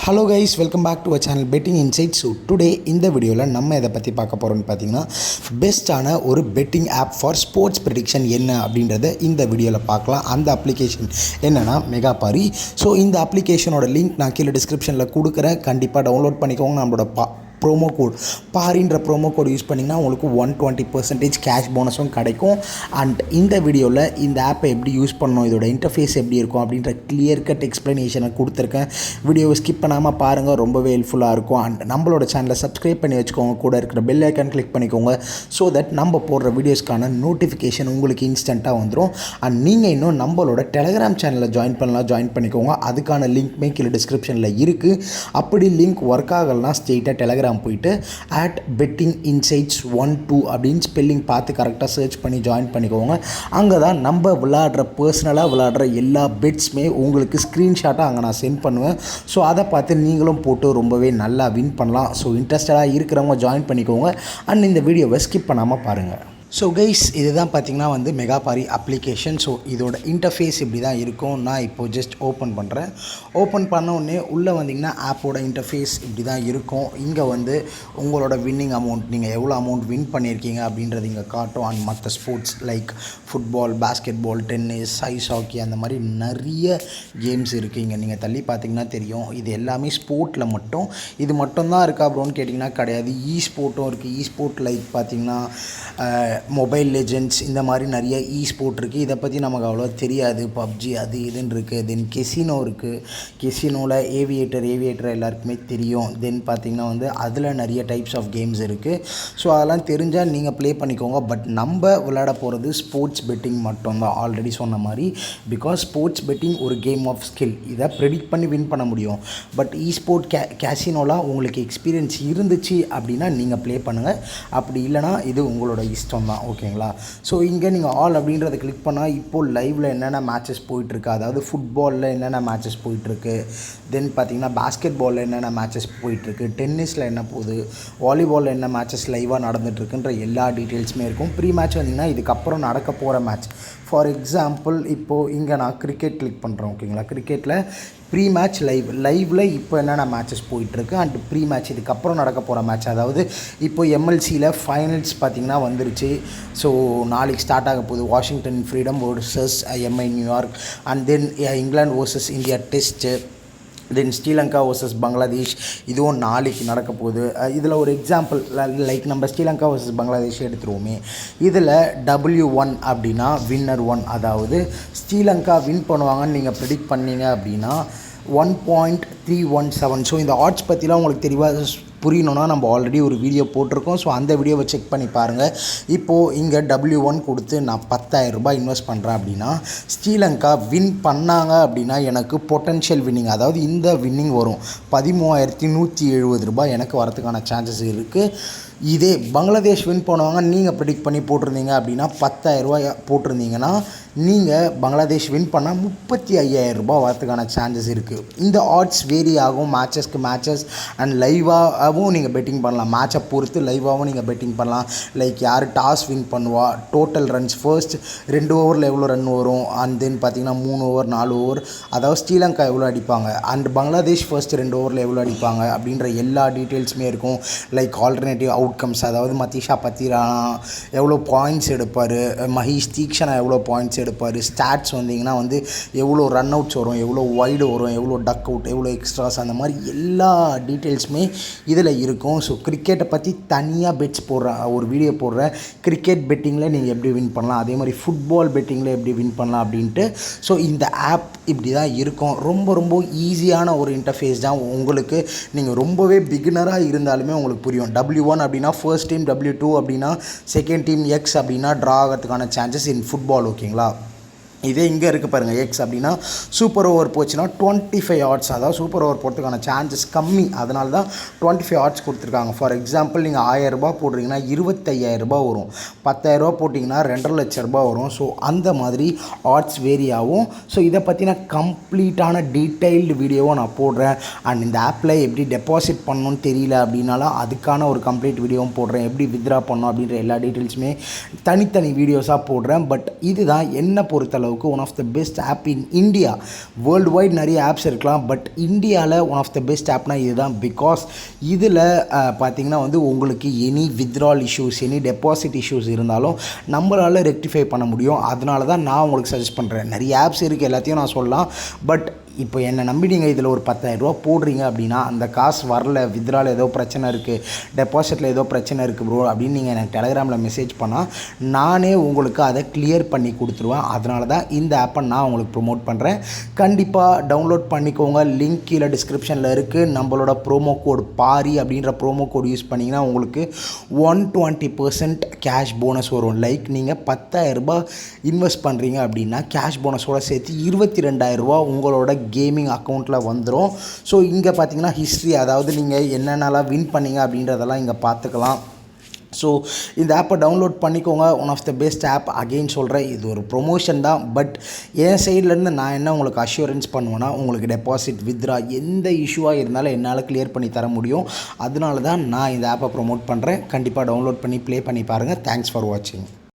Hello guys, welcome back to our channel bedding insights. Today இந்த வீடியோவில் நம்ம எதை பற்றி பார்க்க போகிறோம்னு பார்த்தீங்கன்னா, பெஸ்ட்டான ஒரு bedding app for sports prediction என்ன அப்படின்றத இந்த வீடியோவில் பார்க்கலாம். அந்த அப்ளிகேஷன் என்னென்னா மெகாபாரி. ஸோ இந்த அப்ளிகேஷனோட லிங்க் நான் கீழே டிஸ்கிரிப்ஷனில் கொடுக்குறேன். கண்டிப்பாக டவுன்லோட் பண்ணிக்கோங்க. நம்மளோட ப்ரோமோ கோட் பாரின்ற ப்ரோமோ கோட் யூஸ் பண்ணிங்கன்னா உங்களுக்கு 120% கேஷ் போனஸும் கிடைக்கும். அண்ட் இந்த வீடியோவில் இந்த ஆப்பை எப்படி யூஸ் பண்ணணும், இதோட இன்டர்ஃபேஸ் எப்படி இருக்கும் அப்படின்ற கிளியர் கட் எக்ஸ்ப்ளனேஷனை கொடுத்துருக்கேன். வீடியோவை ஸ்கிப் பண்ணாமல் பாருங்கள், ரொம்பவே ஹெல்ப்ஃபுல்லாக இருக்கும். அண்ட் நம்மளோட சேனலை சப்ஸ்கிரைப் பண்ணி வச்சுக்கோங்க, கூட இருக்கிற பெல் ஐக்கான் கிளிக் பண்ணிக்கோங்க. ஸோ தட் நம்ம போடுற வீடியோஸ்க்கான நோட்டிஃபிகேஷன் உங்களுக்கு இன்ஸ்டண்ட்டாக வந்துடும். அண்ட் நீங்கள் இன்னும் நம்மளோட டெலகிராம் சேனலில் ஜாயின் பண்ணிக்கோங்க. அதுக்கான லிங்க்மே கீழே டிஸ்கிரிப்ஷனில் இருக்குது. அப்படி லிங்க் ஒர்க் ஆகலைன்னா ஸ்ட்ரெயிட்டாக டெலகிராம் போயிட்டு @bettinginsights12 அப்படின்னு ஸ்பெல்லிங் பார்த்து கரெக்டாக சர்ச் பண்ணி ஜாயின் பண்ணிக்கோங்க. அங்கே தான் நம்ம பர்சனலாக விளையாடுற எல்லா பெட்ஸுமே உங்களுக்கு ஸ்க்ரீன்ஷாட்டாக அங்கே நான் சென்ட் பண்ணுவேன். ஸோ அதை பார்த்து நீங்களும் போட்டு ரொம்பவே நல்லா வின் பண்ணலாம். ஸோ இன்ட்ரெஸ்டடாக இருக்கிறவங்க ஜாயின் பண்ணிக்கோங்க. அண்ட் இந்த வீடியோவை ஸ்கிப் பண்ணாமல் பாருங்கள். ஸோ கைஸ், இதுதான் பார்த்திங்கன்னா மெகாபாரி அப்ளிகேஷன். ஸோ இதோட இன்டர்ஃபேஸ் இப்படி தான் இருக்கும். நான் இப்போது ஜஸ்ட் ஓப்பன் பண்ணுறேன். ஓப்பன் பண்ண உடனே உள்ளே வந்திங்கன்னா ஆப்போட இன்டர்ஃபேஸ் இப்படி தான் இருக்கும். இங்கே உங்களோட வின்னிங் அமௌண்ட், நீங்கள் எவ்வளோ அமௌண்ட் வின் பண்ணியிருக்கீங்க அப்படின்றது இங்கே காட்டும். அண்ட் மற்ற sports like football, basketball, tennis, ice hockey, அந்த மாதிரி நிறைய கேம்ஸ் இருக்குது. இங்கே நீங்கள் தள்ளி பார்த்தீங்கன்னா தெரியும். இது எல்லாமே ஸ்போர்ட்டில் மட்டும். இது மட்டும்தான் இருக்கா அப்படின்னு கேட்டிங்கன்னா கிடையாது. ஸ்போர்ட்டும் இருக்குது. ஸ்போர்ட் லைக் பார்த்திங்கன்னா மொபைல் லெஜெண்ட்ஸ், இந்த மாதிரி நிறைய ஸ்போர்ட் இருக்குது. இதை பற்றி நமக்கு அவ்வளோ தெரியாது. பப்ஜி அது இதுன்னு இருக்குது. தென் கெசினோ இருக்குது. கெசினோவில் ஏவியேட்டர் எல்லாருக்குமே தெரியும். தென் பார்த்திங்கன்னா அதில் நிறைய டைப்ஸ் ஆஃப் கேம்ஸ் இருக்குது. ஸோ அதெல்லாம் தெரிஞ்சால் நீங்கள் ப்ளே பண்ணிக்கோங்க. பட் நம்ம விளையாட போகிறது ஸ்போர்ட்ஸ் பெட்டிங் மட்டும்தான், ஆல்ரெடி சொன்ன மாதிரி. பிகாஸ் ஸ்போர்ட்ஸ் பெட்டிங் ஒரு கேம் ஆஃப் ஸ்கில். இதை ப்ரெடிக்ட் பண்ணி வின் பண்ண முடியும். பட் ஸ்போர்ட் கேசினோலாம் உங்களுக்கு எக்ஸ்பீரியன்ஸ் இருந்துச்சு அப்படின்னா நீங்கள் ப்ளே பண்ணுங்கள். அப்படி இல்லைனா இது உங்களோட இஷ்டம் தான். ஓகேங்களா? ஸோ இங்கே நீங்கள் ஆல் அப்படின்றத கிளிக் பண்ணால் இப்போது லைவில் என்னென்ன மேட்சஸ் போயிட்டுருக்கு, அதாவது ஃபுட்பாலில் என்னென்ன மேட்சஸ் போயிட்டுருக்கு, தென் பார்த்திங்கன்னா பாஸ்கெட் பாலில் என்னென்ன மேட்சஸ் போயிட்டுருக்கு, டென்னிஸில் என்ன போகுது, வாலிபாலில் என்ன மேட்சஸ் லைவாக நடந்துகிட்ருக்குன்ற எல்லா டீட்டெயில்ஸுமே இருக்கும். ப்ரீ மேட்ச் வந்திங்கன்னா இதுக்கப்புறம் நடக்க போகிற மேட்ச். ஃபார் எக்ஸாம்பிள் இப்போது இங்கே நான் கிரிக்கெட் கிளிக் பண்ணுறேன். ஓகேங்களா? கிரிக்கெட்டில் ப்ரீ மேட்ச் லைவில் இப்போ என்னென்ன மேட்சஸ் போயிட்டுருக்கு அண்ட் ப்ரீ மேட்ச் இதுக்கப்புறம் நடக்க போகிற மேட்ச். அதாவது இப்போ எம்எல்சியில் ஃபைனல்ஸ் பார்த்திங்கன்னா வந்துருச்சு. ஸோ நாளைக்கு ஸ்டார்ட் ஆக போகுது. Washington freedom versus Mi New York. And then England versus India test. Then Sri Lanka versus Bangladesh, இதுவும் நாளைக்கு நடக்க போகுது. இதில் ஒரு எக்ஸாம்பிள் லைக் நம்ம ஸ்ரீலங்கா வர்சஸ் பங்களாதேஷ் எடுத்துருவோமே. இதில் W1 அப்படின்னா வின்னர் 1, அதாவது ஸ்ரீலங்கா வின் பண்ணுவாங்கன்னு நீங்கள் ப்ரெடிக்ட் பண்ணீங்க அப்படின்னா 1.317. ஸோ இந்த ஆட்ஸ் பற்றிலாம் உங்களுக்கு தெளிவாக புரியணுன்னா நம்ம ஆல்ரெடி ஒரு வீடியோ போட்டிருக்கோம். ஸோ அந்த வீடியோவை செக் பண்ணி பாருங்கள். இப்போது இங்கே W1 கொடுத்து நான் 10,000 ரூபாய் இன்வெஸ்ட் பண்ணுறேன் அப்படின்னா, ஸ்ரீலங்கா வின் பண்ணாங்க அப்படின்னா எனக்கு பொட்டன்ஷியல் வின்னிங், அதாவது இந்த வின்னிங் வரும் 13,170 ரூபாய் எனக்கு வரதுக்கான சான்சஸ் இருக்குது. இதே பங்களாதேஷ் வின் பண்ணுவாங்க நீங்கள் ப்ரெடிக்ட் பண்ணி போட்டிருந்தீங்க அப்படின்னா 10,000 ரூபாய் போட்டிருந்தீங்கன்னா நீங்கள் பங்களாதேஷ் வின் பண்ணால் 35,000 ரூபாய் வரதுக்கான சான்சஸ் இருக்குது. இந்த ஆட்ஸ் வேரி ஆகும் மேட்சஸ் அண்ட் லைவாகவும் நீங்கள் பெட்டிங் பண்ணலாம். மேட்சை பொறுத்து லைவாகவும் நீங்கள் பெட்டிங் பண்ணலாம். லைக் யார் டாஸ் வின் பண்ணுவா, டோட்டல் ரன்ஸ், ஃபர்ஸ்ட் 2 ஓவரில் எவ்வளோ ரன் வரும், அண்ட் தென் பார்த்திங்கன்னா 3 ஓவர் 4 ஓவர், அதாவது ஸ்ரீலங்கா எவ்வளோ அடிப்பாங்க, அண்ட் பங்களாதேஷ் ஃபர்ஸ்ட் 2 ஓவரில் எவ்வளோ அடிப்பாங்க அப்படின்ற எல்லா டீட்டெயில்ஸுமே இருக்கும். லைக் ஆல்டர்னேட்டிவ் அவுட்கம்ஸ், அதாவது மதிஷா பத்திரானா எவ்வளோ பாயிண்ட்ஸ் எடுப்பார், மஹேஷ் தீக்ஷனா எவ்வளோ பாயிண்ட்ஸ் எடுப்பார், ஸ்டாட்ஸ் வந்தீங்கன்னா எவ்வளோ ரன் அவுட்ஸ் வரும், எவ்வளோ வைடு வரும், எவ்வளோ டக் அவுட், எவ்வளோ எக்ஸ்ட்ராஸ், அந்த மாதிரி எல்லா டீட்டெயில்ஸுமே இதில் இருக்கும். ஸோ கிரிக்கெட்டை பற்றி தனியாக பெட்ஸ் போடுறேன், ஒரு வீடியோ போடுறேன். கிரிக்கெட் பெட்டிங்கில் நீங்கள் எப்படி வின் பண்ணலாம், அதே மாதிரி ஃபுட்பால் பெட்டிங்கில் எப்படி வின் பண்ணலாம் அப்படின்ட்டு. ஸோ இந்த ஆப் இப்படி தான் இருக்கும். ரொம்ப ஈஸியான ஒரு இன்டர்ஃபேஸ் தான் உங்களுக்கு. நீங்கள் ரொம்பவே பிகினராக இருந்தாலுமே உங்களுக்கு புரியும். W1 அப்படின்னா ஃபர்ஸ்ட் டீம், W2 அப்படின்னா செகண்ட் டீம், X அப்படின்னா ட்ரா ஆகிறதுக்கான சான்சஸ் இன் ஃபுட்பால். ஓகேங்களா? இதே இங்கே இருக்குது பாருங்கள். X அப்படின்னா சூப்பர் ஓவர் போச்சுன்னா 25 ஆட்ஸ், அதாவது சூப்பர் ஓவர் போகிறதுக்கான சான்சஸ் கம்மி. அதனால தான் 25 ஆட்ஸ் கொடுத்துருக்காங்க. ஃபார் எக்ஸாம்பிள் நீங்கள் 1000 ரூபாய் போடுறீங்கன்னா 25,000 ரூபாய் வரும். 10,000 ரூபாய் போட்டிங்கன்னா 2.5 லட்சம் ரூபாய் வரும். ஸோ அந்த மாதிரி ஆட்ஸ் வேரி ஆகும். ஸோ இதை பற்றின கம்ப்ளீட்டான டீட்டெயில்டு வீடியோவை நான் போடுறேன். அண்ட் இந்த ஆப்பில் எப்படி டெபாசிட் பண்ணணும்னு தெரியல அப்படின்னாலும் அதுக்கான ஒரு கம்ப்ளீட் வீடியோவும் போடுறேன். எப்படி வித்ரா பண்ணணும் அப்படின்ற எல்லா டீட்டெயில்ஸுமே தனித்தனி வீடியோஸாக போடுறேன். பட் இதுதான் என்னை பொறுத்தளவு அளவுக்கு one of the best app in India. World wide நிறைய ஆப்ஸ் இருக்கலாம், பட் இந்தியாவில் ஒன் ஆஃப் த பெஸ்ட் ஆப்னால் இதுதான். பிகாஸ் இதில் பார்த்திங்கன்னா வந்து உங்களுக்கு any withdrawal issues, any deposit issues இருந்தாலும் நம்மளால் ரெக்டிஃபை பண்ண முடியும். அதனால தான் நான் உங்களுக்கு சஜஸ்ட் பண்ணுறேன். நிறைய ஆப்ஸ் இருக்குது, எல்லாத்தையும் நான் சொல்லலாம். பட் இப்போ என்னை நம்பி நீங்கள் இதில் ஒரு 10,000 போடுறீங்க அப்படின்னா அந்த காசு வரல, வித்ட்ரால் ஏதோ பிரச்சனை இருக்குது, டெபாசிட்டில் ஏதோ பிரச்சனை இருக்குது ப்ரோ அப்படின்னு நீங்கள் எனக்கு டெலகிராமில் மெசேஜ் பண்ணால் நானே உங்களுக்கு அதை கிளியர் பண்ணி கொடுத்துருவேன். அதனால தான் இந்த ஆப்பை நான் உங்களுக்கு ப்ரொமோட் பண்ணுறேன். கண்டிப்பாக டவுன்லோட் பண்ணிக்கோங்க. லிங்க் கீழே டிஸ்கிரிப்ஷனில் இருக்குது. நம்மளோட ப்ரோமோ கோட் பாரி அப்படின்ற ப்ரோமோ கோட் யூஸ் பண்ணிங்கன்னா உங்களுக்கு 120% கேஷ் போனஸ் வரும். லைக் நீங்கள் 10,000 இன்வெஸ்ட் பண்ணுறீங்க அப்படின்னா கேஷ் போனஸோடு சேர்த்து 22,000 உங்களோட கேமிங் அக்கௌண்ட்டில் வந்துடும். ஸோ இங்கே பார்த்தீங்கன்னா ஹிஸ்ட்ரி, அதாவது நீங்கள் என்னென்னலாம் வின் பண்ணீங்க அப்படின்றதெல்லாம் இங்கே பார்த்துக்கலாம். ஸோ இந்த ஆப்பை டவுன்லோட் பண்ணிக்கோங்க. One of the best app. Again சொல்கிறேன், இது ஒரு ப்ரொமோஷன் தான். பட் என் சைட்லேருந்து நான் என்ன உங்களுக்கு அஷ்யூரன்ஸ் பண்ணுவேன்னா, உங்களுக்கு டெபாசிட் வித்ட்ரா எந்த இஷ்யூவாக இருந்தாலும் என்னால் கிளியர் பண்ணி தர முடியும். அதனால தான் நான் இந்த ஆப்பை ப்ரொமோட் பண்ணுறேன். கண்டிப்பாக டவுன்லோட் பண்ணி ப்ளே பண்ணி பாருங்கள். தேங்க்ஸ் ஃபார் வாட்சிங்.